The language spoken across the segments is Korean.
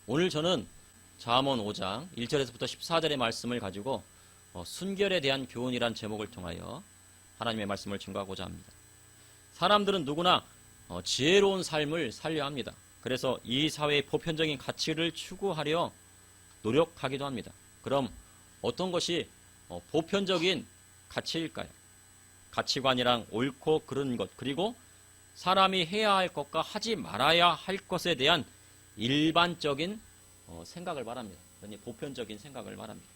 오늘 저는 잠언 5장 1절에서부터 14절의 말씀을 가지고 순결에 대한 교훈이란 제목을 통하여 하나님의 말씀을 증거하고자 합니다. 사람들은 누구나 지혜로운 삶을 살려 합니다. 그래서 이 사회의 보편적인 가치를 추구하려 노력하기도 합니다. 그럼 어떤 것이 보편적인 가치일까요? 가치관이란 옳고 그른 것, 그리고 사람이 해야 할 것과 하지 말아야 할 것에 대한 일반적인 생각을 말합니다. 그러니 보편적인 생각을 말합니다.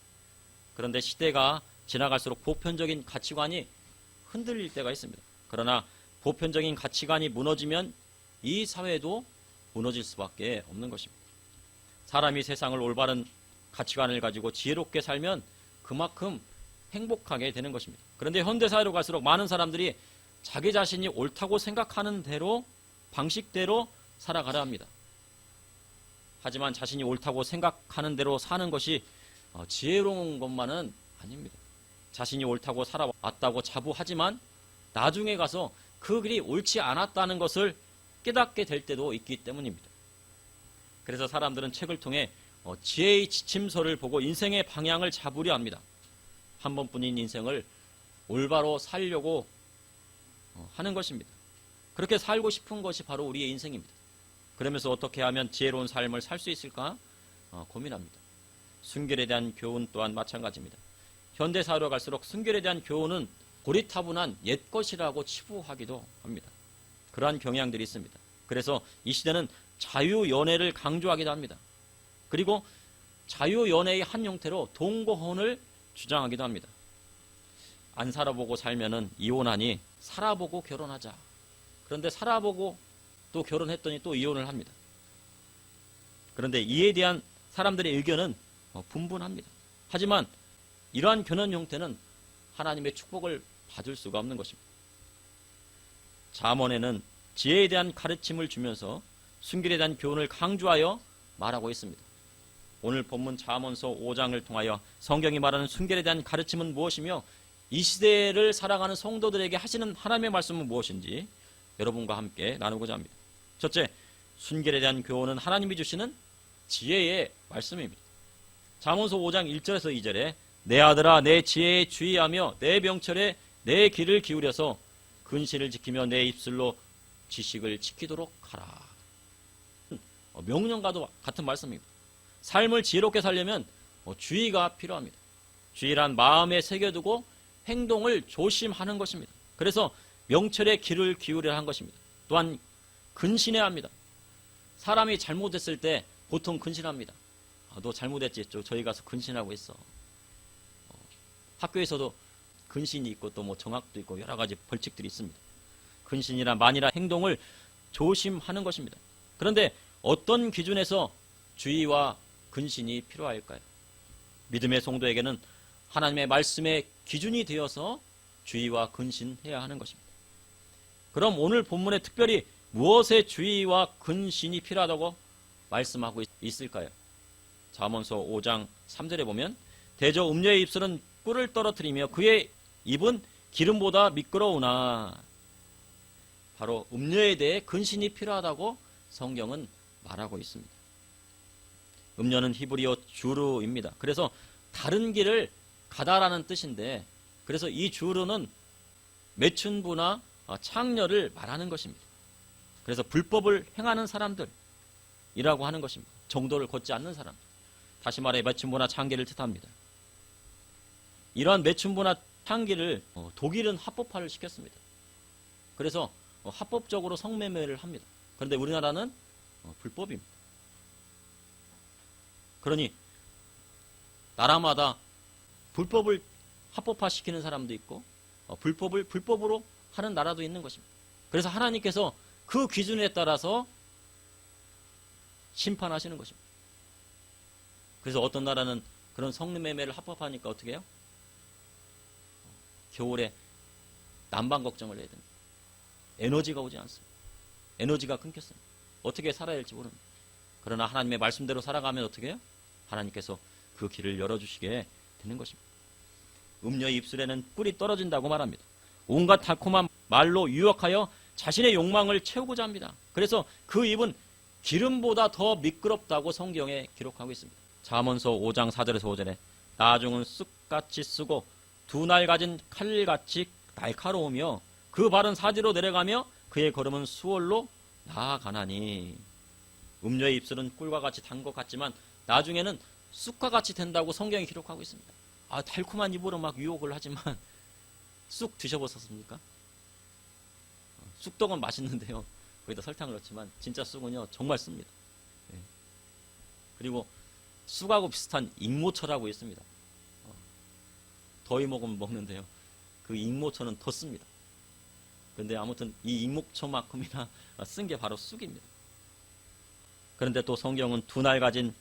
그런데 시대가 지나갈수록 보편적인 가치관이 흔들릴 때가 있습니다. 그러나 보편적인 가치관이 무너지면 이 사회도 무너질 수밖에 없는 것입니다. 사람이 세상을 올바른 가치관을 가지고 지혜롭게 살면 그만큼 행복하게 되는 것입니다. 그런데 현대사회로 갈수록 많은 사람들이 자기 자신이 옳다고 생각하는 대로, 방식대로 살아가려 합니다. 하지만 자신이 옳다고 생각하는 대로 사는 것이 지혜로운 것만은 아닙니다. 자신이 옳다고 살아왔다고 자부하지만 나중에 가서 그 길이 옳지 않았다는 것을 깨닫게 될 때도 있기 때문입니다. 그래서 사람들은 책을 통해 지혜의 지침서를 보고 인생의 방향을 잡으려 합니다. 한 번뿐인 인생을 올바로 살려고 하는 것입니다. 그렇게 살고 싶은 것이 바로 우리의 인생입니다. 그러면서 어떻게 하면 지혜로운 삶을 살 수 있을까 고민합니다. 순결에 대한 교훈 또한 마찬가지입니다. 현대사회로 갈수록 순결에 대한 교훈은 고리타분한 옛것이라고 치부하기도 합니다. 그러한 경향들이 있습니다. 그래서 이 시대는 자유연애를 강조하기도 합니다. 그리고 자유연애의 한 형태로 동거혼을 주장하기도 합니다. 안 살아보고 살면은 이혼하니 살아보고 결혼하자. 그런데 살아보고 또 결혼했더니 또 이혼을 합니다. 그런데 이에 대한 사람들의 의견은 분분합니다. 하지만 이러한 결혼 형태는 하나님의 축복을 받을 수가 없는 것입니다. 잠언에는 지혜에 대한 가르침을 주면서 순결에 대한 교훈을 강조하여 말하고 있습니다. 오늘 본문 잠언서 5장을 통하여 성경이 말하는 순결에 대한 가르침은 무엇이며 이 시대를 살아가는 성도들에게 하시는 하나님의 말씀은 무엇인지 여러분과 함께 나누고자 합니다. 첫째, 순결에 대한 교훈은 하나님이 주시는 지혜의 말씀입니다. 잠언서 5장 1절에서 2절에 내 아들아 내 지혜에 주의하며 내 명철에 내 귀를 기울여서 근신을 지키며 내 입술로 지식을 지키도록 하라. 명령과도 같은 말씀입니다. 삶을 지혜롭게 살려면 주의가 필요합니다. 주의란 마음에 새겨두고 행동을 조심하는 것입니다. 그래서 명철에 귀를 기울여야 한 것입니다. 또한 근신해야 합니다. 사람이 잘못했을 때 보통 근신합니다. 너 잘못했지? 저희 가서 근신하고 있어. 학교에서도 근신이 있고 또 뭐 정학도 있고 여러 가지 벌칙들이 있습니다. 근신이나 만이나 행동을 조심하는 것입니다. 그런데 어떤 기준에서 주의와 근신이 필요할까요? 믿음의 성도에게는 하나님의 말씀의 기준이 되어서 주의와 근신해야 하는 것입니다. 그럼 오늘 본문에 특별히 무엇에 주의와 근신이 필요하다고 말씀하고 있을까요? 잠언서 5장 3절에 보면 대저 음녀의 입술은 꿀을 떨어뜨리며 그의 입은 기름보다 미끄러우나, 바로 음녀에 대해 근신이 필요하다고 성경은 말하고 있습니다. 음녀는 히브리어 주르입니다. 그래서 다른 길을 가다라는 뜻인데, 그래서 이 주르는 매춘부나 창녀를 말하는 것입니다. 그래서 불법을 행하는 사람들이라고 하는 것입니다. 정도를 걷지 않는 사람, 다시 말해 매춘부나 창기를 뜻합니다. 이러한 매춘부나 창기를 독일은 합법화를 시켰습니다. 그래서 합법적으로 성매매를 합니다. 그런데 우리나라는 불법입니다. 그러니 나라마다 불법을 합법화시키는 사람도 있고 불법을 불법으로 하는 나라도 있는 것입니다. 그래서 하나님께서 그 기준에 따라서 심판하시는 것입니다. 그래서 어떤 나라는 그런 성매매를 합법화하니까 어떻게 해요? 겨울에 난방 걱정을 해야 됩니다. 에너지가 오지 않습니다. 에너지가 끊겼습니다. 어떻게 살아야 할지 모릅니다. 그러나 하나님의 말씀대로 살아가면 어떻게 해요? 하나님께서 그 길을 열어주시게 되는 것입니다. 음녀의 입술에는 꿀이 떨어진다고 말합니다. 온갖 달콤한 말로 유혹하여 자신의 욕망을 채우고자 합니다. 그래서 그 입은 기름보다 더 미끄럽다고 성경에 기록하고 있습니다. 잠언서 5장 4절에서 5절에 나중은 쑥같이 쓰고 두 날 가진 칼같이 날카로우며 그 발은 사지로 내려가며 그의 걸음은 수월로 나아가나니. 음녀의 입술은 꿀과 같이 단 것 같지만 나중에는 쑥과 같이 된다고 성경이 기록하고 있습니다. 달콤한 입으로 막 유혹을 하지만 쑥 드셔보셨습니까? 쑥떡은 맛있는데요. 거기다 설탕을 넣지만 진짜 쑥은요 정말 씁니다. 예. 그리고 쑥하고 비슷한 익모초라고 있습니다. 더위 먹으면 먹는데요. 그 익모초는 더 씁니다. 그런데 아무튼 이 익모초만큼이나 쓴 게 바로 쑥입니다. 그런데 또 성경은 두 날 가진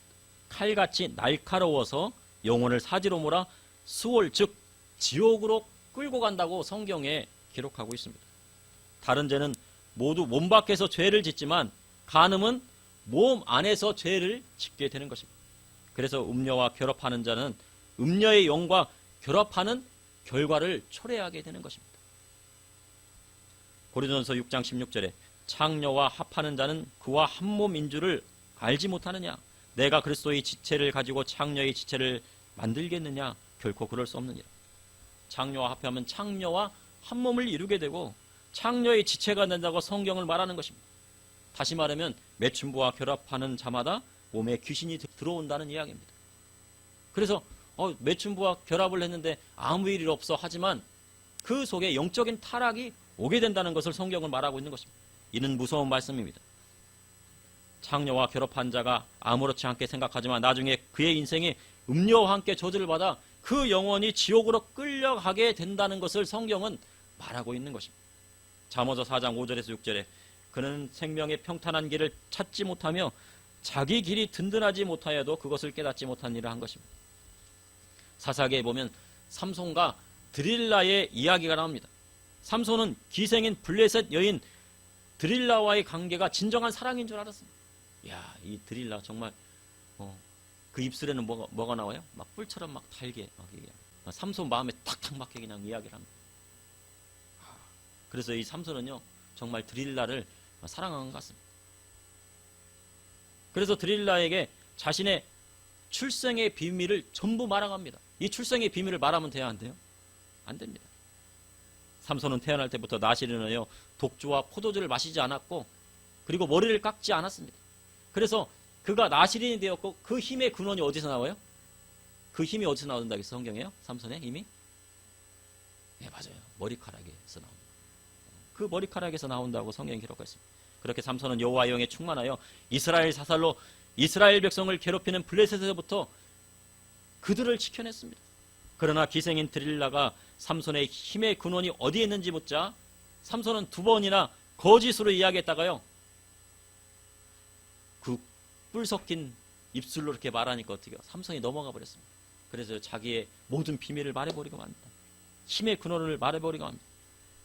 칼같이 날카로워서 영혼을 사지로 몰아 수월 즉 지옥으로 끌고 간다고 성경에 기록하고 있습니다. 다른 죄는 모두 몸 밖에서 죄를 짓지만 간음은 몸 안에서 죄를 짓게 되는 것입니다. 그래서 음녀와 결합하는 자는 음녀의 영과 결합하는 결과를 초래하게 되는 것입니다. 고린도전서 6장 16절에 창녀와 합하는 자는 그와 한 몸인 줄을 알지 못하느냐? 내가 그리스도의 지체를 가지고 창녀의 지체를 만들겠느냐? 결코 그럴 수 없느니라. 창녀와 합하면 창녀와 한 몸을 이루게 되고 창녀의 지체가 된다고 성경을 말하는 것입니다. 다시 말하면 매춘부와 결합하는 자마다 몸에 귀신이 들어온다는 이야기입니다. 그래서 매춘부와 결합을 했는데 아무 일이 없어 하지만 그 속에 영적인 타락이 오게 된다는 것을 성경은 말하고 있는 것입니다. 이는 무서운 말씀입니다. 창녀와 결합한 자가 아무렇지 않게 생각하지만 나중에 그의 인생이 음녀와 함께 저주를 받아 그 영혼이 지옥으로 끌려가게 된다는 것을 성경은 말하고 있는 것입니다. 잠언서 4장 5절에서 6절에 그는 생명의 평탄한 길을 찾지 못하며 자기 길이 든든하지 못하여도 그것을 깨닫지 못한 일을 한 것입니다. 사사기에 보면 삼손과 드릴라의 이야기가 나옵니다. 삼손은 기생인 블레셋 여인 드릴라와의 관계가 진정한 사랑인 줄 알았습니다. 이 드릴라 정말 그 입술에는 뭐가 나와요? 막 뿔처럼 막 달게 막 얘기해요. 삼손 마음에 탁탁 맞게 그냥 이야기를 합니다. 그래서 이 삼손은요 정말 드릴라를 사랑한 것 같습니다. 그래서 드릴라에게 자신의 출생의 비밀을 전부 말합니다. 이 출생의 비밀을 말하면 돼야 한대요? 안 됩니다. 삼손은 태어날 때부터 나시린하여 독주와 포도주를 마시지 않았고 그리고 머리를 깎지 않았습니다. 그래서 그가 나시린이 되었고 그 힘의 근원이 어디서 나와요? 그 힘이 어디서 나온다고 해서 성경에요? 삼손의 힘이? 네, 맞아요. 머리카락에서 나옵니다. 그 머리카락에서 나온다고 성경이 기록하고 있습니다. 그렇게 삼손은 여호와의 영에 충만하여 이스라엘 사살로 이스라엘 백성을 괴롭히는 블레셋에서부터 그들을 지켜냈습니다. 그러나 기생인 드릴라가 삼손의 힘의 근원이 어디에 있는지 묻자 삼손은 두 번이나 거짓으로 이야기했다가요 그 뿔 섞인 입술로 이렇게 말하니까 어떻게 해요? 삼손이 넘어가 버렸습니다. 그래서 자기의 모든 비밀을 말해버리고 맙니다. 힘의 근원을 말해버리고 합니다.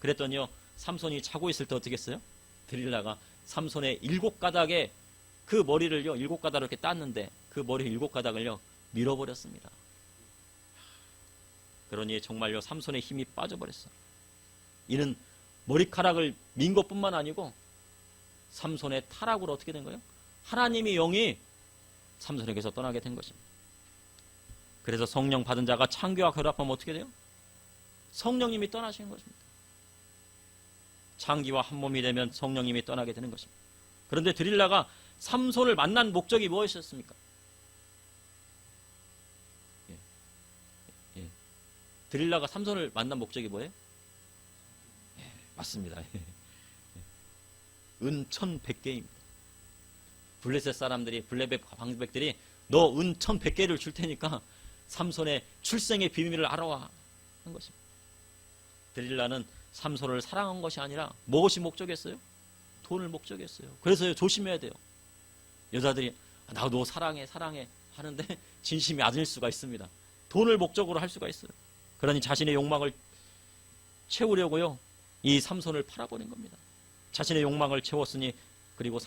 그랬더니요 삼손이 자고 있을 때 어떻게 했어요? 드릴라가 삼손의 7가닥에 그 머리를요 7가닥을 이렇게 땄는데 그 머리 7가닥을요 밀어버렸습니다. 그러니 정말요 삼손의 힘이 빠져버렸어. 이는 머리카락을 민 것뿐만 아니고 삼손의 타락으로 어떻게 된 거예요? 하나님의 영이 삼손에게서 떠나게 된 것입니다. 그래서 성령 받은 자가 창교와 결합하면 어떻게 돼요? 성령님이 떠나시는 것입니다. 창기와 한 몸이 되면 성령님이 떠나게 되는 것입니다. 그런데 드릴라가 삼손을 만난 목적이 무엇이었습니까? 드릴라가 삼손을 만난 목적이 뭐예요? 맞습니다. 은 1,100개입니다. 블레셋 사람들이 블레셋 방백들이 너 은 1,100개를 줄 테니까 삼손의 출생의 비밀을 알아와 한 것입니다. 드릴라는 삼손을 사랑한 것이 아니라 무엇이 목적이었어요? 돈을 목적이었어요. 그래서 조심해야 돼요. 여자들이 나 너 사랑해 하는데 진심이 아닐 수가 있습니다. 돈을 목적으로 할 수가 있어요. 그러니 자신의 욕망을 채우려고요 이 삼손을 팔아버린 겁니다. 자신의 욕망을 채웠으니 그리고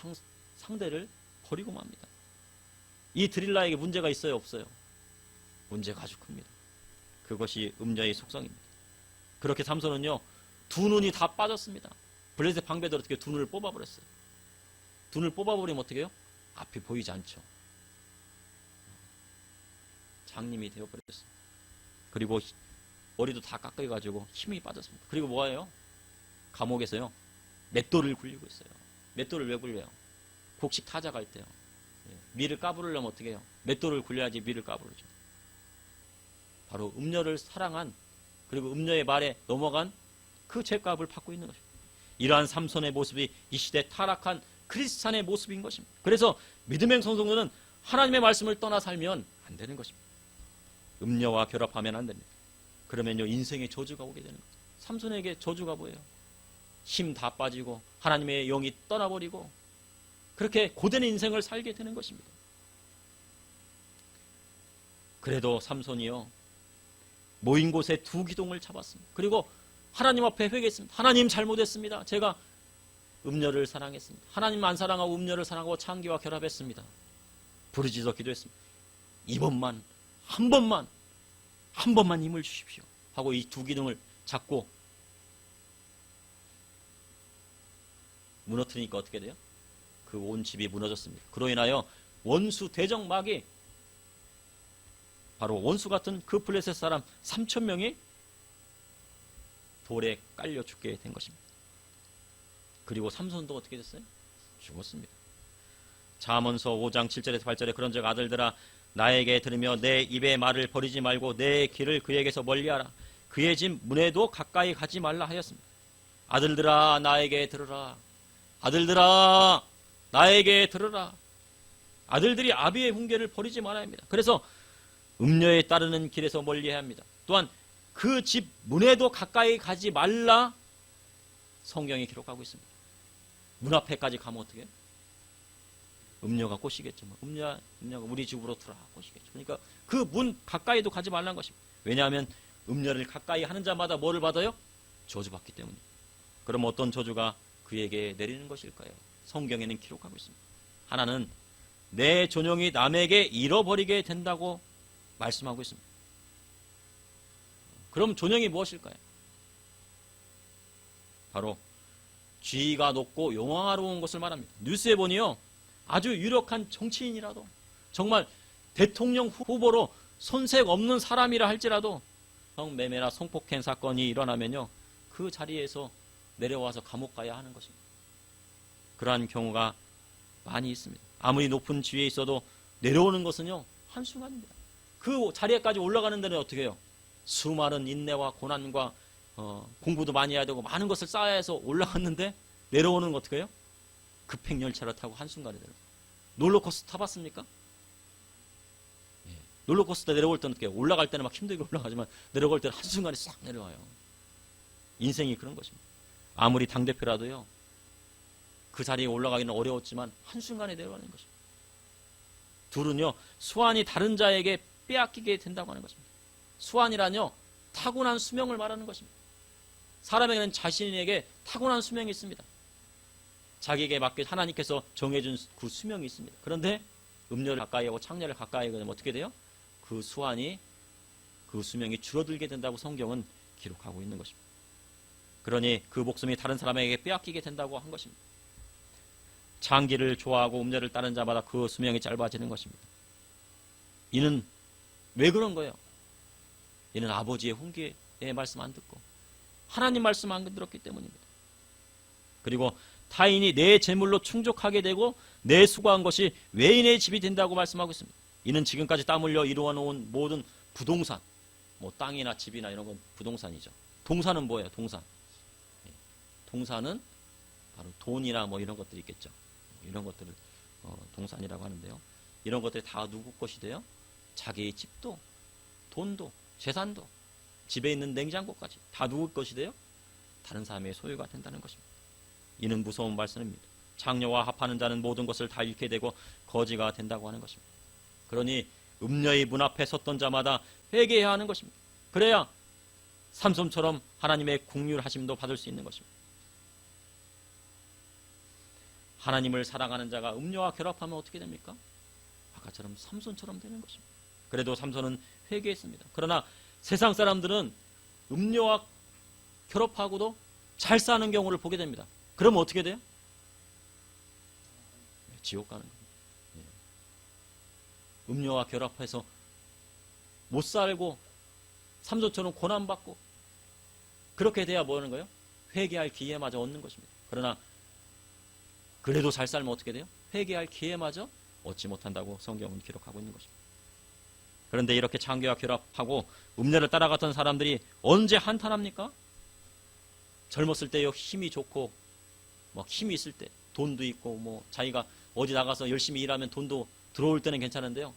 상대를 버리고 맙니다. 이 드릴라에게 문제가 있어요 없어요? 문제가 아주 큽니다. 그것이 음녀의 속성입니다. 그렇게 삼손은요 두 눈이 다 빠졌습니다. 블레셋 방배들 어떻게 두 눈을 뽑아버렸어요. 두 눈을 뽑아버리면 어떻게 해요? 앞이 보이지 않죠. 장님이 되어버렸어요. 그리고 머리도 다 깎여가지고 힘이 빠졌습니다. 그리고 뭐예요? 감옥에서요 맷돌을 굴리고 있어요. 맷돌을 왜 굴려요? 곡식 타작할 때요. 밀을 까부르려면 어떻게 해요? 맷돌을 굴려야지 밀을 까부르죠. 바로 음녀를 사랑한, 그리고 음녀의 말에 넘어간 그 죄값을 받고 있는 것입니다. 이러한 삼손의 모습이 이 시대 타락한 크리스찬의 모습인 것입니다. 그래서 믿음의 성도는 하나님의 말씀을 떠나 살면 안 되는 것입니다. 음녀와 결합하면 안 됩니다. 그러면요 인생에 저주가 오게 되는 거죠. 삼손에게 저주가 뭐예요? 힘 다 빠지고 하나님의 영이 떠나버리고 그렇게 고된 인생을 살게 되는 것입니다. 그래도 삼손이요 모인 곳에 두 기둥을 잡았습니다. 그리고 하나님 앞에 회개했습니다. 하나님 잘못했습니다. 제가 음녀를 사랑했습니다. 하나님 안 사랑하고 음녀를 사랑하고 창기와 결합했습니다. 부르짖어 기도했습니다. 이번만 한 번만 힘을 주십시오 하고 이 두 기둥을 잡고 무너뜨리니까 어떻게 돼요? 그 온 집이 무너졌습니다. 그로 인하여 원수 대적마귀, 바로 원수 같은 그 블레셋 사람 3,000명이 돌에 깔려 죽게 된 것입니다. 그리고 삼손도 어떻게 됐어요? 죽었습니다. 잠언서 5장 7절에서 8절에 그런즉 아들들아 나에게 들으며 내 입의 말을 버리지 말고 내 길을 그에게서 멀리하라. 그의 집 문에도 가까이 가지 말라 하였습니다. 아들들아 나에게 들으라. 아들들아 나에게 들으라. 아들들이 아비의 훈계를 버리지 말아야 합니다. 그래서 음녀에 따르는 길에서 멀리해야 합니다. 또한 그 집 문에도 가까이 가지 말라 성경이 기록하고 있습니다. 문 앞에까지 가면 어떻게 해요? 음녀가 꼬시겠죠. 음녀가 우리 집으로 들어와 꼬시겠죠. 그러니까 그 문 가까이도 가지 말라는 것입니다. 왜냐하면 음녀를 가까이 하는 자마다 뭐를 받아요? 저주받기 때문에. 그럼 어떤 저주가 그에게 내리는 것일까요? 성경에는 기록하고 있습니다. 하나는 내 존영이 남에게 잃어버리게 된다고 말씀하고 있습니다. 그럼 존영이 무엇일까요? 바로 지위가 높고 영화로운 것을 말합니다. 뉴스에 보니요 아주 유력한 정치인이라도 정말 대통령 후보로 손색 없는 사람이라 할지라도 성매매나 성폭행 사건이 일어나면요 그 자리에서 내려와서 감옥 가야 하는 것입니다. 그러한 경우가 많이 있습니다. 아무리 높은 지위에 있어도 내려오는 것은요 한순간입니다. 그 자리에까지 올라가는 데는 어떻게 해요? 수많은 인내와 고난과 공부도 많이 해야 되고 많은 것을 쌓아야 해서 올라갔는데 내려오는 건 어떻게 해요? 급행열차를 타고 한순간에 내려요. 롤러코스터 타봤습니까? 예. 롤러코스터 내려올 때는 어떻게 해요? 올라갈 때는 막 힘들게 올라가지만 내려올 때는 한순간에 싹 내려와요. 인생이 그런 것입니다. 아무리 당대표라도요 그 자리에 올라가기는 어려웠지만 한순간에 내려가는 것입니다. 둘은요 수완이 다른 자에게 빼앗기게 된다고 하는 것입니다. 수완이란요 타고난 수명을 말하는 것입니다. 사람에게는 자신에게 타고난 수명이 있습니다. 자기에게 맞게 하나님께서 정해준 그 수명이 있습니다. 그런데 음녀를 가까이 하고 창녀를 가까이 하면 어떻게 돼요? 그 수완이 그 수명이 줄어들게 된다고 성경은 기록하고 있는 것입니다. 그러니 그 목숨이 다른 사람에게 빼앗기게 된다고 한 것입니다. 장기를 좋아하고 음녀를 따른 자마다 그 수명이 짧아지는 것입니다. 이는 왜 그런 거예요? 이는 아버지의 훈계의 말씀 안 듣고 하나님 말씀 안 들었기 때문입니다. 그리고 타인이 내 재물로 충족하게 되고 내 수고한 것이 외인의 집이 된다고 말씀하고 있습니다. 이는 지금까지 땀 흘려 이루어 놓은 모든 부동산, 뭐 땅이나 집이나 이런 건 부동산이죠. 동산은 뭐예요? 동산. 동산은 바로 돈이나 뭐 이런 것들이 있겠죠. 이런 것들을 동산이라고 하는데요. 이런 것들이 다 누구 것이 돼요? 자기의 집도, 돈도, 재산도, 집에 있는 냉장고까지 다 누구 것이 돼요? 다른 사람의 소유가 된다는 것입니다. 이는 무서운 말씀입니다. 창녀와 합하는 자는 모든 것을 다 잃게 되고 거지가 된다고 하는 것입니다. 그러니 음녀의 문 앞에 섰던 자마다 회개해야 하는 것입니다. 그래야 삼손처럼 하나님의 긍휼하심도 받을 수 있는 것입니다. 하나님을 사랑하는 자가 음녀와 결합하면 어떻게 됩니까? 아까처럼 삼손처럼 되는 것입니다. 그래도 삼손은 회개했습니다. 그러나 세상 사람들은 음녀와 결합하고도 잘 사는 경우를 보게 됩니다. 그러면 어떻게 돼요? 지옥 가는 겁니다. 음녀와 결합해서 못 살고 삼손처럼 고난받고 그렇게 돼야 뭐 하는 거예요? 회개할 기회마저 얻는 것입니다. 그러나 그래도 잘 살면 어떻게 돼요? 회개할 기회마저 얻지 못한다고 성경은 기록하고 있는 것입니다. 그런데 이렇게 창기와 결합하고 음녀를 따라갔던 사람들이 언제 한탄합니까? 젊었을 때요, 힘이 좋고 뭐 힘이 있을 때, 돈도 있고 뭐 자기가 어디 나가서 열심히 일하면 돈도 들어올 때는 괜찮은데요,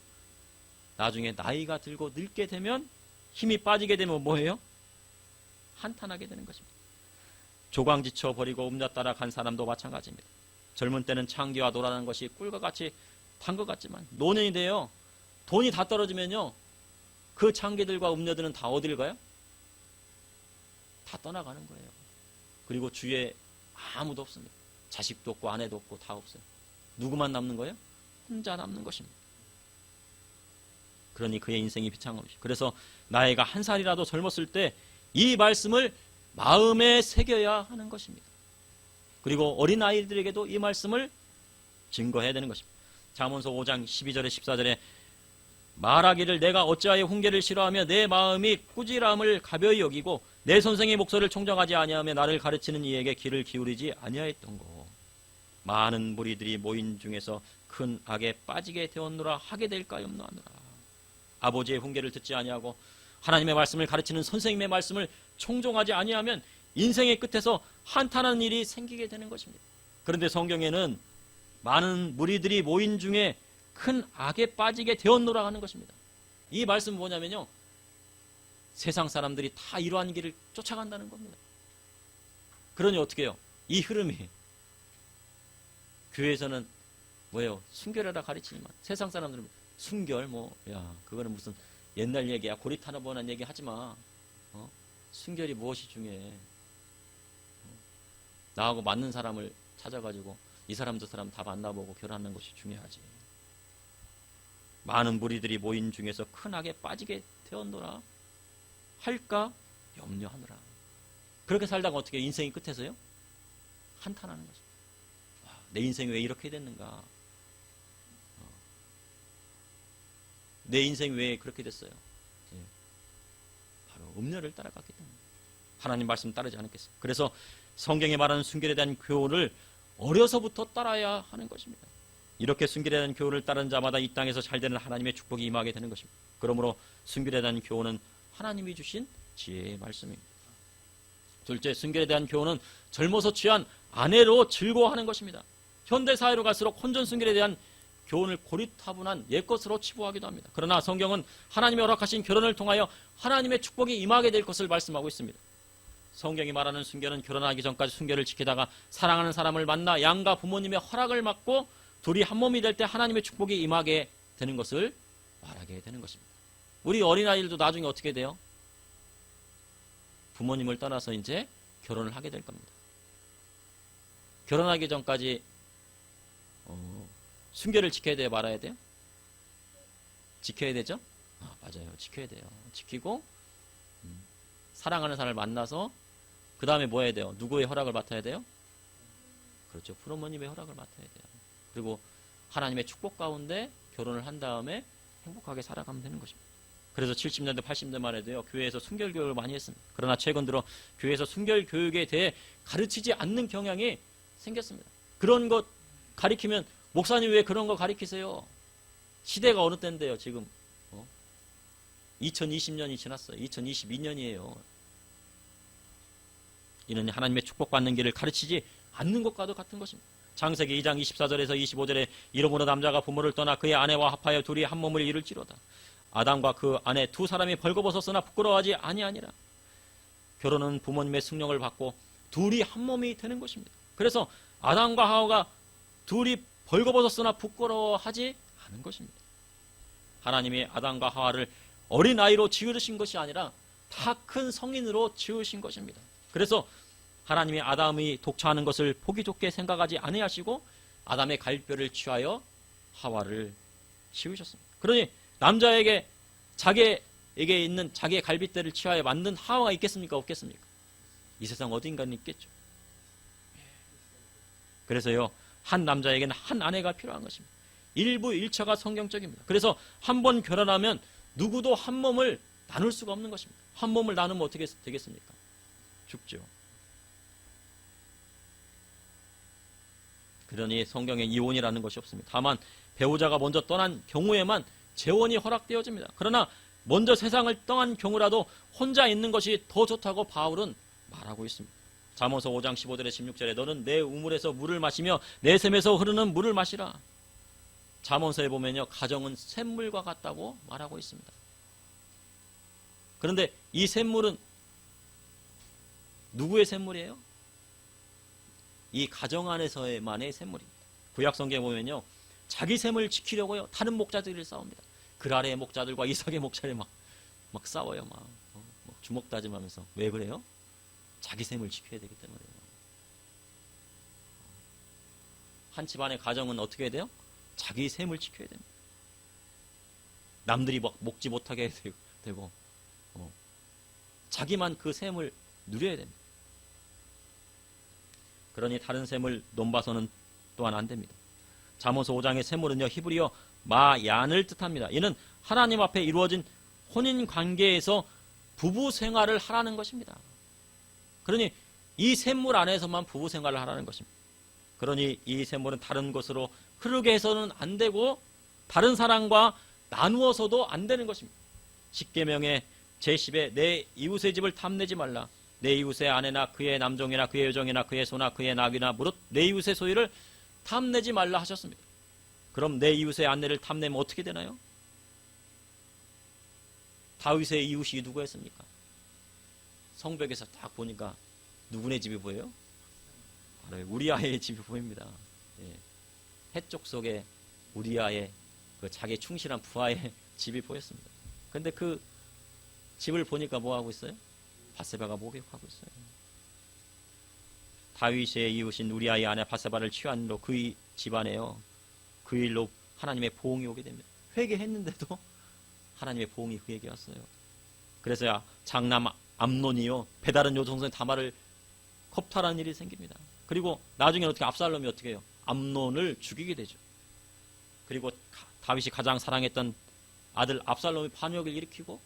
나중에 나이가 들고 늙게 되면, 힘이 빠지게 되면 뭐예요? 한탄하게 되는 것입니다. 조광지쳐 버리고 음녀 따라 간 사람도 마찬가지입니다. 젊은 때는 창기와 노라는 것이 꿀과 같이 단 것 같지만 노년이 돼요, 돈이 다 떨어지면요, 그 창기들과 음녀들은 다 어디를 가요? 다 떠나가는 거예요. 그리고 주위에 아무도 없습니다. 자식도 없고 아내도 없고 다 없어요. 누구만 남는 거예요? 혼자 남는 것입니다. 그러니 그의 인생이 비참한 것이죠. 그래서 나이가 한 살이라도 젊었을 때 이 말씀을 마음에 새겨야 하는 것입니다. 그리고 어린아이들에게도 이 말씀을 증거해야 되는 것입니다. 잠언서 5장 12절에 14절에 말하기를 내가 어찌하여 훈계를 싫어하며 내 마음이 꾸지람을 가벼이 여기고 내 선생의 목소리를 청정하지 아니하며 나를 가르치는 이에게 귀를 기울이지 아니하였던고. 많은 무리들이 모인 중에서 큰 악에 빠지게 되었노라 하게 될까없노하노라. 아버지의 훈계를 듣지 아니하고 하나님의 말씀을 가르치는 선생님의 말씀을 청종하지 아니하면 인생의 끝에서 한탄하는 일이 생기게 되는 것입니다. 그런데 성경에는 많은 무리들이 모인 중에 큰 악에 빠지게 되었노라 하는 것입니다. 이 말씀은 뭐냐면요, 세상 사람들이 다 이러한 길을 쫓아간다는 겁니다. 그러니 어떻게 해요? 이 흐름이 교회에서는 뭐예요? 순결하라 가르치지만 세상 사람들은 순결 그거는 무슨 옛날 얘기야, 고리타는 번한 얘기 하지마. 순결이 무엇이 중요해? 나하고 맞는 사람을 찾아가지고 이 사람 저 사람 다 만나보고 결혼하는 것이 중요하지. 많은 무리들이 모인 중에서 큰 악에 빠지게 되었노라 할까 염려하노라. 그렇게 살다가 어떻게 인생이 끝에서요? 한탄하는 것입니다. 내 인생이 왜 이렇게 됐는가? 내 인생이 왜 그렇게 됐어요? 바로 음녀를 따라갔기 때문에. 하나님 말씀 따르지 않았겠어요. 그래서 성경에 말하는 순결에 대한 교훈을 어려서부터 따라야 하는 것입니다. 이렇게 순결에 대한 교훈을 따른 자마다 이 땅에서 잘되는 하나님의 축복이 임하게 되는 것입니다. 그러므로 순결에 대한 교훈은 하나님이 주신 지혜의 말씀입니다. 둘째, 순결에 대한 교훈은 젊어서 취한 아내로 즐거워하는 것입니다. 현대사회로 갈수록 혼전 순결에 대한 교훈을 고리타분한 옛것으로 치부하기도 합니다. 그러나 성경은 하나님의 허락하신 결혼을 통하여 하나님의 축복이 임하게 될 것을 말씀하고 있습니다. 성경이 말하는 순결은 결혼하기 전까지 순결을 지키다가 사랑하는 사람을 만나 양가 부모님의 허락을 받고 둘이 한 몸이 될 때 하나님의 축복이 임하게 되는 것을 말하게 되는 것입니다. 우리 어린아이들도 나중에 어떻게 돼요? 부모님을 떠나서 이제 결혼을 하게 될 겁니다. 결혼하기 전까지 순결을 지켜야 돼요, 말아야 돼요? 지켜야 되죠? 맞아요. 지켜야 돼요. 지키고 사랑하는 사람을 만나서 그 다음에 뭐 해야 돼요? 누구의 허락을 맡아야 돼요? 그렇죠. 부모님의 허락을 맡아야 돼요. 그리고 하나님의 축복 가운데 결혼을 한 다음에 행복하게 살아가면 되는 것입니다. 그래서 70년대 80년대 말에도요, 교회에서 순결 교육을 많이 했습니다. 그러나 최근 들어 교회에서 순결 교육에 대해 가르치지 않는 경향이 생겼습니다. 그런 것 가리키면 목사님 왜 그런 거 가리키세요? 시대가 어느 때인데요, 지금 2020년이 지났어요. 2022년이에요. 이는 하나님의 축복받는 길을 가르치지 않는 것과도 같은 것입니다. 창세기 2장 24절에서 25절에 이러므로 남자가 부모를 떠나 그의 아내와 합하여 둘이 한 몸을 이룰지로다. 아담과 그 아내 두 사람이 벌거벗었으나 부끄러워하지 아니하니라. 결혼은 부모님의 승령을 받고 둘이 한 몸이 되는 것입니다. 그래서 아담과 하와가 둘이 벌거벗었으나 부끄러워하지 않은 것입니다. 하나님이 아담과 하와를 어린아이로 지으신 것이 아니라 다 큰 성인으로 지으신 것입니다. 그래서 하나님이 아담이 독차하는 것을 보기 좋게 생각하지 아니하시고 아담의 갈뼈를 취하여 하와를 지으셨습니다. 그러니 남자에게 자기에게 있는 자기의 갈비뼈를 취하여 만든 하와가 있겠습니까? 없겠습니까? 이 세상 어딘가는 있겠죠. 그래서요, 한 남자에게는 한 아내가 필요한 것입니다. 일부일처가 성경적입니다. 그래서 한 번 결혼하면 누구도 한 몸을 나눌 수가 없는 것입니다. 한 몸을 나누면 어떻게 되겠습니까? 죽죠. 그러니 성경에 이혼이라는 것이 없습니다. 다만 배우자가 먼저 떠난 경우에만 재혼이 허락되어집니다. 그러나 먼저 세상을 떠난 경우라도 혼자 있는 것이 더 좋다고 바울은 말하고 있습니다. 잠언서 5장 15절에 16절에 너는 내 우물에서 물을 마시며 내 샘에서 흐르는 물을 마시라. 잠언서에 보면요, 가정은 샘물과 같다고 말하고 있습니다. 그런데 이 샘물은 누구의 샘물이에요? 이 가정 안에서만의 샘물입니다. 구약성경에 보면요, 자기 샘을 지키려고요 다른 목자들이 싸웁니다. 그랄의 목자들과 이삭의 목자들이 막 싸워요. 막 주먹 다짐하면서. 왜 그래요? 자기 샘을 지켜야 되기 때문에요. 한 집안의 가정은 어떻게 해야 돼요? 자기 샘을 지켜야 됩니다. 남들이 막 먹지 못하게 되고 자기만 그 샘을 누려야 됩니다. 그러니 다른 샘을 논봐서는 또한 안 됩니다. 잠언서 5장의 샘물은요, 히브리어 마얀을 뜻합니다. 이는 하나님 앞에 이루어진 혼인 관계에서 부부 생활을 하라는 것입니다. 그러니 이 샘물 안에서만 부부 생활을 하라는 것입니다. 그러니 이 샘물은 다른 곳으로 흐르게 해서는 안 되고 다른 사람과 나누어서도 안 되는 것입니다. 십계명의 제10에 내 이웃의 집을 탐내지 말라. 내 이웃의 아내나 그의 남종이나 그의 여종이나 그의 소나 그의 낙이나 무릇 내 이웃의 소유를 탐내지 말라 하셨습니다. 그럼 내 이웃의 아내를 탐내면 어떻게 되나요? 다윗의 이웃이 누구였습니까? 성벽에서 딱 보니까 누구네 집이 보여요? 바로 우리아의 집이 보입니다. 예. 해쪽 속에 우리아의 그 자기 충실한 부하의 집이 보였습니다. 그런데 그 집을 보니까 뭐 하고 있어요? 바세바가 목욕하고 있어요. 다윗의 이웃인 우리아의 아내 바세바를 취한 일로 그 집안에요, 그 일로 하나님의 보응이 오게 됩니다. 회개했는데도 하나님의 보응이 그에게 왔어요. 그래서야 장남 암논이요, 배다른 여종선 다말을 겁탈하는 일이 생깁니다. 그리고 나중에 어떻게 압살롬이 어떻게 해요? 암논을 죽이게 되죠. 그리고 다윗이 가장 사랑했던 아들 압살롬이 반역을 일으키고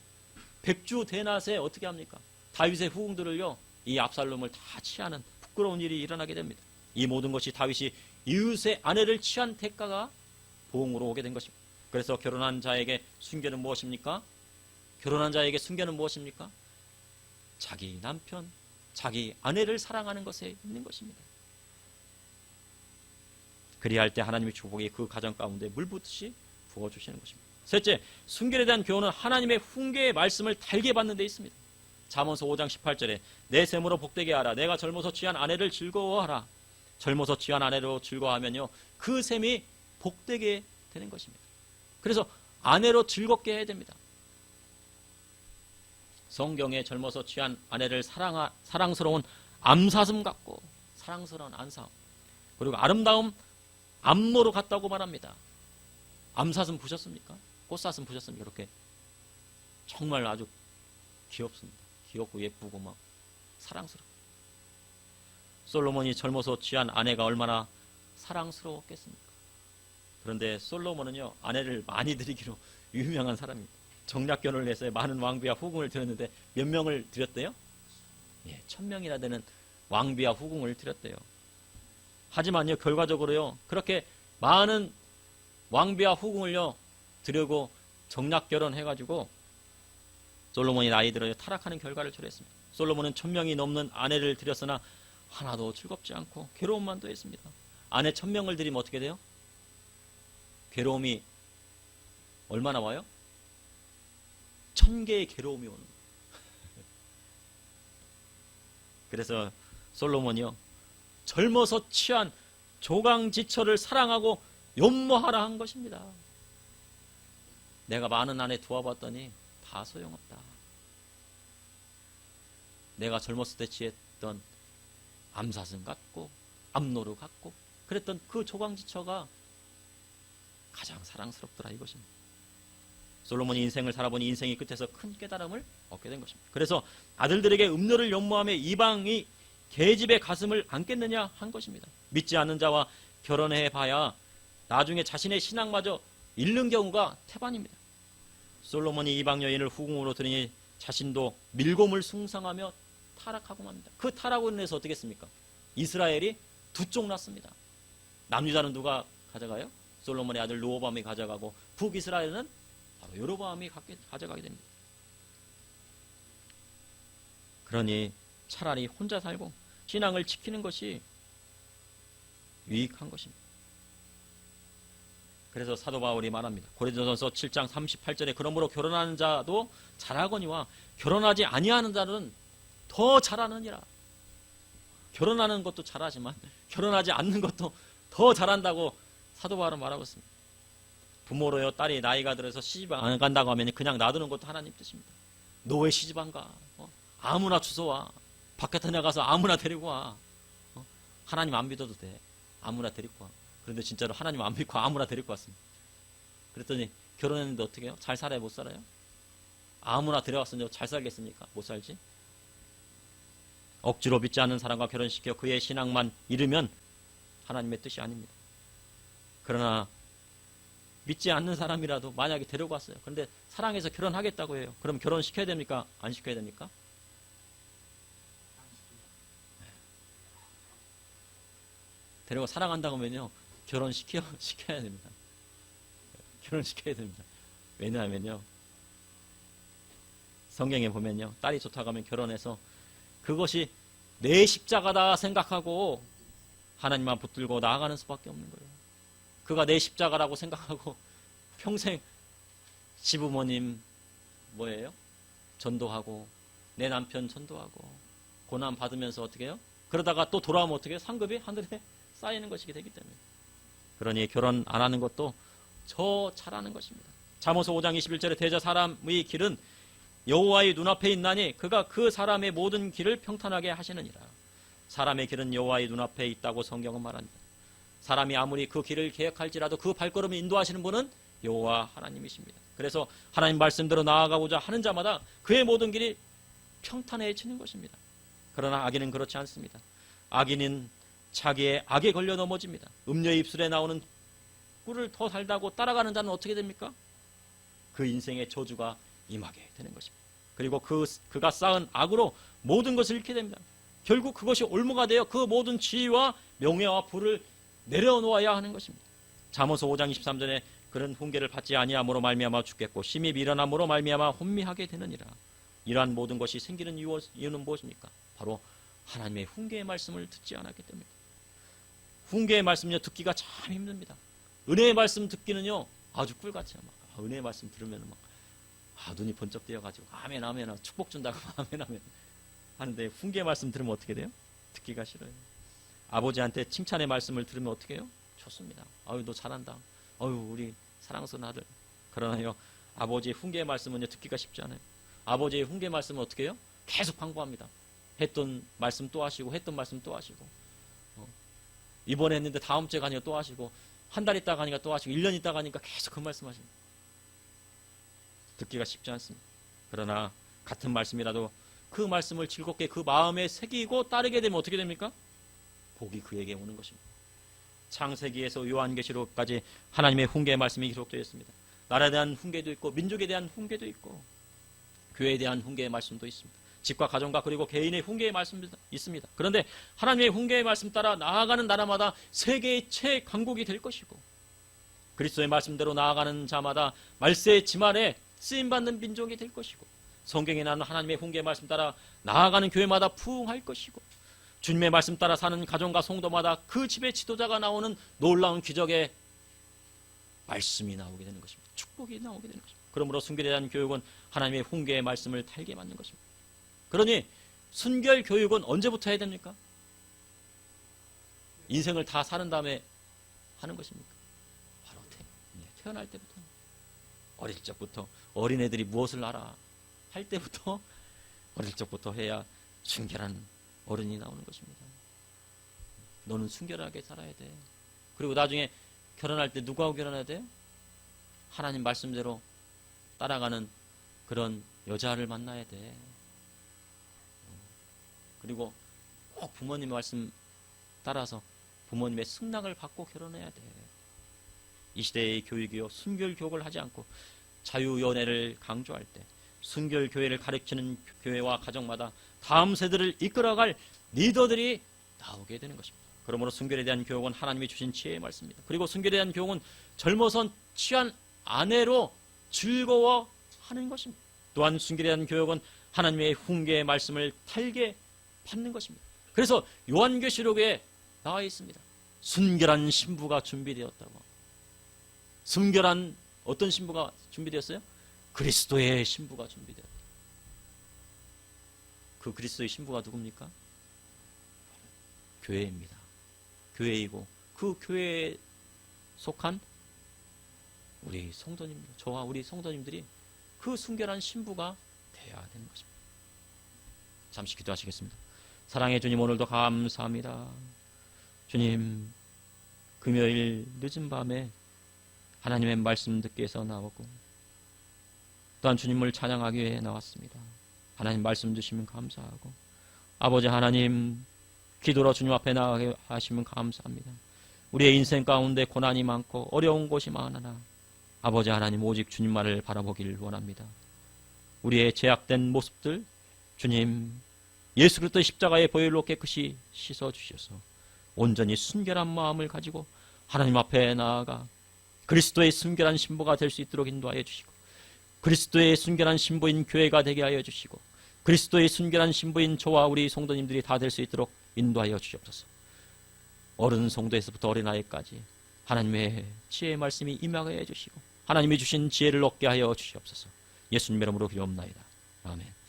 백주 대낮에 어떻게 합니까? 다윗의 후궁들을요, 이 압살롬을 다 취하는 부끄러운 일이 일어나게 됩니다. 이 모든 것이 다윗이 이웃의 아내를 취한 대가가 보응으로 오게 된 것입니다. 그래서 결혼한 자에게 순결은 무엇입니까? 결혼한 자에게 순결은 무엇입니까? 자기 남편, 자기 아내를 사랑하는 것에 있는 것입니다. 그리할 때 하나님의 축복이 그 가정 가운데 물붓듯이 부어주시는 것입니다. 셋째, 순결에 대한 교훈은 하나님의 훈계의 말씀을 달게 받는 데 있습니다. 잠언서 5장 18절에 내 샘으로 복되게 하라. 내가 젊어서 취한 아내를 즐거워하라. 젊어서 취한 아내로 즐거워하면요, 그 샘이 복되게 되는 것입니다. 그래서 아내로 즐겁게 해야 됩니다. 성경에 젊어서 취한 아내를 사랑스러운 암사슴 같고 사랑스러운 안사음, 그리고 아름다움 암노로 같다고 말합니다. 암사슴 보셨습니까? 꽃사슴 보셨습니까? 이렇게 정말 아주 귀엽습니다. 귀엽고 예쁘고 막 사랑스럽고. 솔로몬이 젊어서 취한 아내가 얼마나 사랑스러웠겠습니까? 그런데 솔로몬은요, 아내를 많이 들이기로 유명한 사람입니다. 정략결혼을 해서 많은 왕비와 후궁을 드렸는데 몇 명을 드렸대요? 예, 1000명이나 되는 왕비와 후궁을 드렸대요. 하지만요, 결과적으로요, 그렇게 많은 왕비와 후궁을요 드리고 정략결혼 해가지고 솔로몬이 나이 들어 타락하는 결과를 초래했습니다. 솔로몬은 1000명이 넘는 아내를 드렸으나 하나도 즐겁지 않고 괴로움만 더했습니다. 아내 1000명을 드리면 어떻게 돼요? 괴로움이 얼마나 와요? 1000개의 괴로움이 오는 거예요. 그래서 솔로몬이요, 젊어서 취한 조강지처를 사랑하고 연모하라 한 것입니다. 내가 많은 아내 두어봤더니 다 소용없다. 내가 젊었을 때 취했던 암사슴 같고 암노루 같고 그랬던 그 조강지처가 가장 사랑스럽더라 이것입니다. 솔로몬이 인생을 살아보니 인생의 끝에서 큰 깨달음을 얻게 된 것입니다. 그래서 아들들에게 음료를 연모하며 이방이 계집의 가슴을 안겠느냐 한 것입니다. 믿지 않는 자와 결혼해 봐야 나중에 자신의 신앙마저 잃는 경우가 태반입니다. 솔로몬이 이방 여인을 후궁으로 들이니 자신도 밀곰을 숭상하며 타락하고 맙니다. 그 타락으로 인해서 어떻게 했습니까? 이스라엘이 두 쪽 났습니다. 남유다는 누가 가져가요? 솔로몬의 아들 르호보암이 가져가고 북이스라엘은 바로 여로보암이 가져가게 됩니다. 그러니 차라리 혼자 살고 신앙을 지키는 것이 유익한 것입니다. 그래서 사도 바울이 말합니다. 고린도전서 7장 38절에 그러므로 결혼하는 자도 잘하거니와 결혼하지 아니하는 자는 더 잘하느니라. 결혼하는 것도 잘하지만 결혼하지 않는 것도 더 잘한다고 사도 바울은 말하고 있습니다. 부모로요 딸이 나이가 들어서 시집 안 간다고 하면 그냥 놔두는 것도 하나님 뜻입니다. 너 왜 시집 안 가? 아무나 주워와. 바깥에 나가서 아무나 데리고 와. 하나님 안 믿어도 돼. 아무나 데리고 와. 그런데 진짜로 하나님 안 믿고 아무나 데리고 왔습니다. 그랬더니 결혼했는데 어떻게 해요? 잘 살아요? 못 살아요? 아무나 데려왔으니 잘 살겠습니까? 못 살지? 억지로 믿지 않는 사람과 결혼시켜 그의 신앙만 잃으면 하나님의 뜻이 아닙니다. 그러나 믿지 않는 사람이라도 만약에 데리고 왔어요. 그런데 사랑해서 결혼하겠다고 해요. 그럼 결혼시켜야 됩니까? 안 시켜야 됩니까? 데리고 사랑한다고 하면요. 시켜야 됩니다. 결혼시켜야 됩니다. 왜냐하면요. 성경에 보면요. 딸이 좋다고 하면 결혼해서 그것이 내 십자가다 생각하고 하나님만 붙들고 나아가는 수밖에 없는 거예요. 그가 내 십자가라고 생각하고 평생 시부모님 뭐예요? 전도하고 내 남편 전도하고 고난 받으면서 어떻게 해요? 그러다가 또 돌아오면 어떻게 해요? 상급이 하늘에 쌓이는 것이 되기 때문에. 그러니 결혼 안 하는 것도 저 잘하는 것입니다. 잠언서 5장 21절에 대저 사람의 길은 여호와의 눈앞에 있나니 그가 그 사람의 모든 길을 평탄하게 하시느니라. 사람의 길은 여호와의 눈앞에 있다고 성경은 말합니다. 사람이 아무리 그 길을 계획할지라도 그 발걸음을 인도하시는 분은 여호와 하나님이십니다. 그래서 하나님 말씀대로 나아가고자 하는 자마다 그의 모든 길이 평탄해지는 것입니다. 그러나 악인은 그렇지 않습니다. 악인은 자기의 악에 걸려 넘어집니다. 음녀의 입술에 나오는 꿀을 더 달다고 따라가는 자는 어떻게 됩니까? 그 인생의 저주가 임하게 되는 것입니다. 그리고 그가 쌓은 악으로 모든 것을 잃게 됩니다. 결국 그것이 올무가 되어 그 모든 지위와 명예와 부를 내려놓아야 하는 것입니다. 잠언서 5장 23절에 그는 훈계를 받지 아니함으로 말미암아 죽겠고 심히 미련함으로 말미암아 혼미하게 되느니라. 이러한 모든 것이 생기는 이유는 무엇입니까? 바로 하나님의 훈계의 말씀을 듣지 않았기 때문입니다. 훈계의 말씀은요 듣기가 참 힘듭니다. 은혜의 말씀 듣기는요 아주 꿀같이 막 은혜의 말씀 들으면 막 눈이 번쩍 뜨여가지고 아멘 아멘 축복 준다고 아멘 아멘 하는데 훈계의 말씀 들으면 어떻게 돼요? 듣기가 싫어요. 아버지한테 칭찬의 말씀을 들으면 어떻게 해요? 좋습니다. 아유 너 잘한다. 아유 우리 사랑스러운 아들. 그러나요 아버지의 훈계의 말씀은요 듣기가 쉽지 않아요. 아버지의 훈계의 말씀은 어떻게 해요? 계속 광고합니다. 했던 말씀 또 하시고 했던 말씀 또 하시고 이번에 했는데 다음 주에 가니까 또 하시고 한 달 있다가 가니까 또 하시고 1년 있다가 가니까 계속 그 말씀 하십니다. 듣기가 쉽지 않습니다. 그러나 같은 말씀이라도 그 말씀을 즐겁게 그 마음에 새기고 따르게 되면 어떻게 됩니까? 복이 그에게 오는 것입니다. 창세기에서 요한계시록까지 하나님의 훈계의 말씀이 기록되어 있습니다. 나라에 대한 훈계도 있고 민족에 대한 훈계도 있고 교회에 대한 훈계의 말씀도 있습니다. 집과 가정과 그리고 개인의 훈계의 말씀도 있습니다. 그런데 하나님의 훈계의 말씀 따라 나아가는 나라마다 세계의 최강국이 될 것이고 그리스도의 말씀대로 나아가는 자마다 말세의 지말에 쓰임받는 민족이 될 것이고 성경에 나오는 하나님의 훈계의 말씀 따라 나아가는 교회마다 부흥할 것이고 주님의 말씀 따라 사는 가정과 성도마다 그 집의 지도자가 나오는 놀라운 기적의 말씀이 나오게 되는 것입니다. 축복이 나오게 되는 것입니다. 그러므로 순결에 대한 교육은 하나님의 훈계의 말씀을 달게 만든 것입니다. 그러니 순결 교육은 언제부터 해야 됩니까? 인생을 다 사는 다음에 하는 것입니까? 바로 태어날 때부터 어릴 적부터 어린애들이 무엇을 알아 할 때부터 어릴 적부터 해야 순결한 어른이 나오는 것입니다. 너는 순결하게 살아야 돼. 그리고 나중에 결혼할 때 누구하고 결혼해야 돼요? 하나님 말씀대로 따라가는 그런 여자를 만나야 돼. 그리고 꼭 부모님의 말씀 따라서 부모님의 승낙을 받고 결혼해야 돼. 이 시대의 교육이요, 순결 교육을 하지 않고 자유연애를 강조할 때 순결교회를 가르치는 교회와 가정마다 다음 세대를 이끌어갈 리더들이 나오게 되는 것입니다. 그러므로 순결에 대한 교육은 하나님이 주신 지혜의 말씀입니다. 그리고 순결에 대한 교육은 젊어선 취한 아내로 즐거워하는 것입니다. 또한 순결에 대한 교육은 하나님의 훈계의 말씀을 달게 받는 것입니다. 그래서 요한계시록에 나와 있습니다. 순결한 신부가 준비되었다고. 순결한 어떤 신부가 준비되었어요? 그리스도의 신부가 준비되었다. 그 그리스도의 신부가 누굽니까? 교회입니다. 교회이고 그 교회에 속한 우리 성도님들, 저와 우리 성도님들이 그 순결한 신부가 되어야 되는 것입니다. 잠시 기도하시겠습니다. 사랑의 주님, 오늘도 감사합니다. 주님, 금요일 늦은 밤에 하나님의 말씀 듣기 위해서 나오고 또한 주님을 찬양하기 위해 나왔습니다. 하나님 말씀 주시면 감사하고 아버지 하나님 기도로 주님 앞에 나가게 하시면 감사합니다. 우리의 인생 가운데 고난이 많고 어려운 곳이 많으나 아버지 하나님 오직 주님만을 바라보길 원합니다. 우리의 제약된 모습들 주님 예수 그리스도의 십자가의 보혈로 깨끗이 씻어주셔서 온전히 순결한 마음을 가지고 하나님 앞에 나아가 그리스도의 순결한 신부가 될 수 있도록 인도하여 주시고 그리스도의 순결한 신부인 교회가 되게 하여 주시고 그리스도의 순결한 신부인 저와 우리 성도님들이 다 될 수 있도록 인도하여 주시옵소서. 어른 성도에서부터 어린아이까지 하나님의 지혜의 말씀이 임하게 해주시고 하나님이 주신 지혜를 얻게 하여 주시옵소서. 예수님 이름으로 기도옵나이다. 아멘.